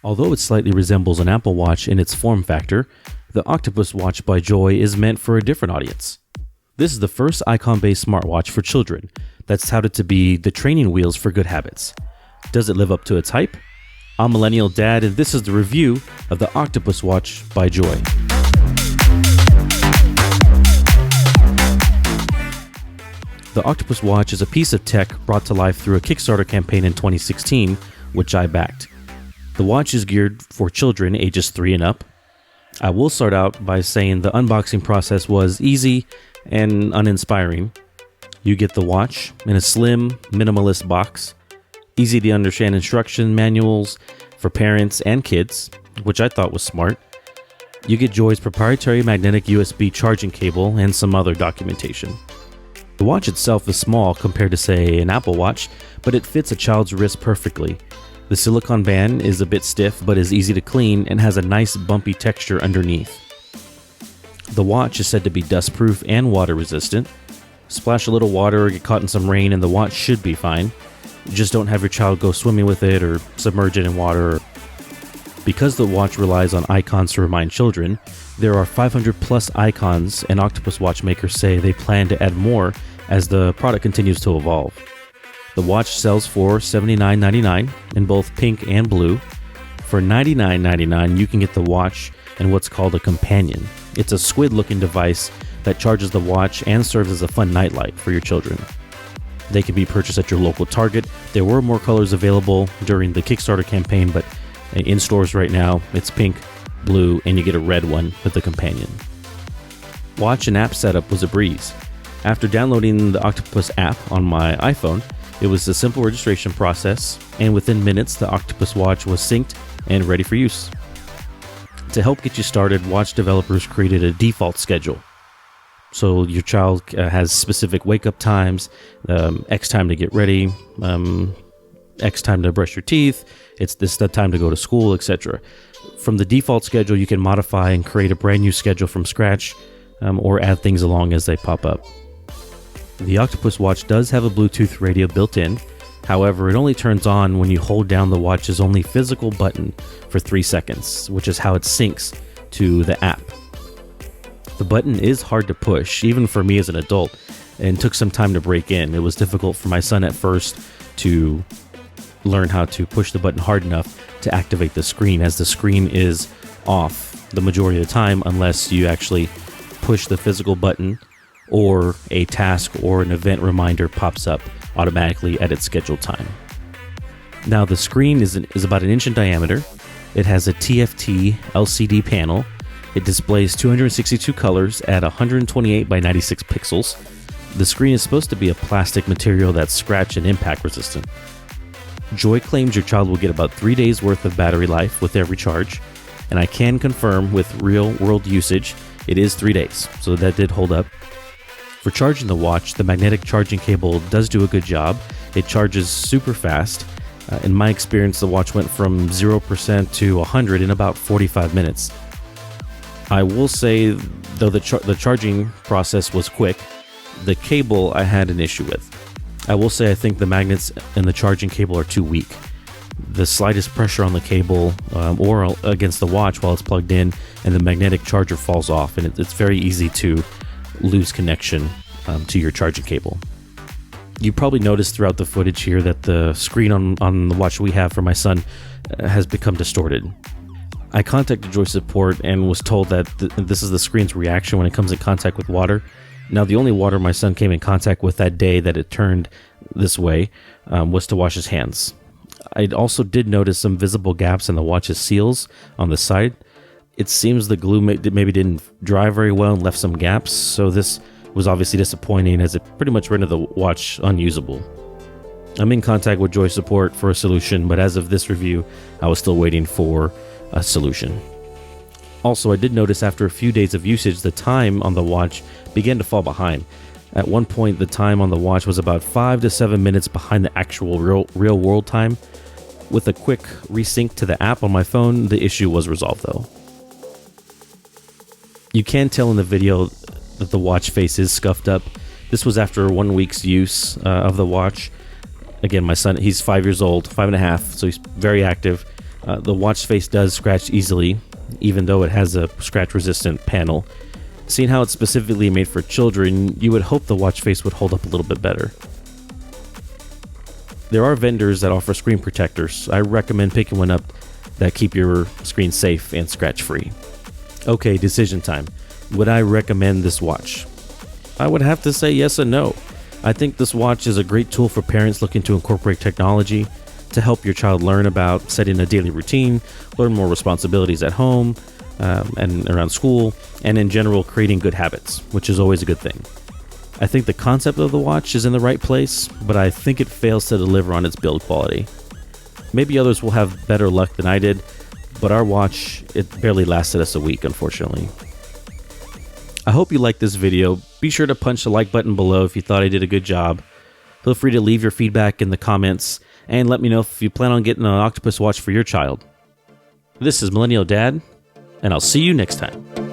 Although it slightly resembles an Apple Watch in its form factor, the Octopus Watch by Joy is meant for a different audience. This is the first icon-based smartwatch for children that's touted to be the training wheels for good habits. Does it live up to its hype? I'm Millennial Dad, and this is the review of the Octopus Watch by Joy. The Octopus Watch is a piece of tech brought to life through a Kickstarter campaign in 2016, which I backed. The watch is geared for children ages 3 and up. I will start out by saying the unboxing process was easy and uninspiring. You get the watch in a slim, minimalist box, easy to understand instruction manuals for parents and kids, which I thought was smart. You get Joy's proprietary magnetic USB charging cable and some other documentation. The watch itself is small compared to, say, an Apple Watch, but it fits a child's wrist perfectly. The silicone band is a bit stiff but is easy to clean and has a nice bumpy texture underneath. The watch is said to be dustproof and water resistant. Splash a little water or get caught in some rain and the watch should be fine. Just don't have your child go swimming with it or submerge it in water. Because the watch relies on icons to remind children, there are 500 plus icons, and Octopus Watch makers say they plan to add more as the product continues to evolve. The watch sells for $79.99 in both pink and blue. For $99.99, you can get the watch and what's called a companion. It's a squid-looking device that charges the watch and serves as a fun nightlight for your children. They can be purchased at your local Target. There were more colors available during the Kickstarter campaign, but in stores right now, it's pink, blue, and you get a red one with the companion. Watch and app setup was a breeze. After downloading the Octopus app on my iPhone, it was a simple registration process, and within minutes, the Octopus Watch was synced and ready for use. To help get you started, watch developers created a default schedule. So your child has specific wake-up times, X time to get ready, X time to brush your teeth, it's this the time to go to school, etc. From the default schedule, you can modify and create a brand new schedule from scratch, or add things along as they pop up. The Octopus Watch does have a Bluetooth radio built in. However, it only turns on when you hold down the watch's only physical button for 3 seconds, which is how it syncs to the app. The button is hard to push, even for me as an adult, and took some time to break in. It was difficult for my son at first to learn how to push the button hard enough to activate the screen, as the screen is off the majority of the time unless you actually push the physical button or a task or an event reminder pops up automatically at its scheduled time. Now the screen is about 1 inch in diameter. It has a TFT LCD panel. It displays 262 colors at 128 by 96 pixels. The screen is supposed to be a plastic material that's scratch and impact resistant. Joy claims your child will get about 3 days worth of battery life with every charge, and I can confirm with real world usage it is 3 days, so that did hold up. For charging the watch, the magnetic charging cable does do a good job. It charges super fast. In my experience, the watch went from 0% to 100 in about 45 minutes. I will say, though the charging process was quick, the cable I had an issue with. I will say I think the magnets and the charging cable are too weak. The slightest pressure on the cable or against the watch while it's plugged in, and the magnetic charger falls off, and it's very easy to lose connection to your charging cable. You probably noticed throughout the footage here that the screen on the watch we have for my son has become distorted. I contacted Joy Support and was told that this is the screen's reaction when it comes in contact with water. Now, the only water my son came in contact with that day that it turned this way was to wash his hands. I also did notice some visible gaps in the watch's seals on the side. It seems the glue maybe didn't dry very well and left some gaps, so this was obviously disappointing as it pretty much rendered the watch unusable. I'm in contact with Joy Support for a solution, but as of this review, I was still waiting for a solution. Also, I did notice after a few days of usage, the time on the watch began to fall behind. At one point, the time on the watch was about 5 to 7 minutes behind the actual real world time. With a quick resync to the app on my phone, the issue was resolved though. You can tell in the video that the watch face is scuffed up. This was after 1 week's use of the watch. Again, my son, he's 5 years old, 5.5, so he's very active. The watch face does scratch easily, even though it has a scratch-resistant panel. Seeing how it's specifically made for children, you would hope the watch face would hold up a little bit better. There are vendors that offer screen protectors. I recommend picking one up that keep your screen safe and scratch-free. Okay, decision time. Would I recommend this watch? I would have to say yes and no. I think this watch is a great tool for parents looking to incorporate technology to help your child learn about setting a daily routine, learn more responsibilities at home and around school, and in general creating good habits, which is always a good thing. I think the concept of the watch is in the right place, but I think it fails to deliver on its build quality. Maybe others will have better luck than I did, but our watch, it barely lasted us a week, unfortunately. I hope you liked this video. Be sure to punch the like button below if you thought I did a good job. Feel free to leave your feedback in the comments, and let me know if you plan on getting an Octopus Watch for your child. This is Millennial Dad, and I'll see you next time.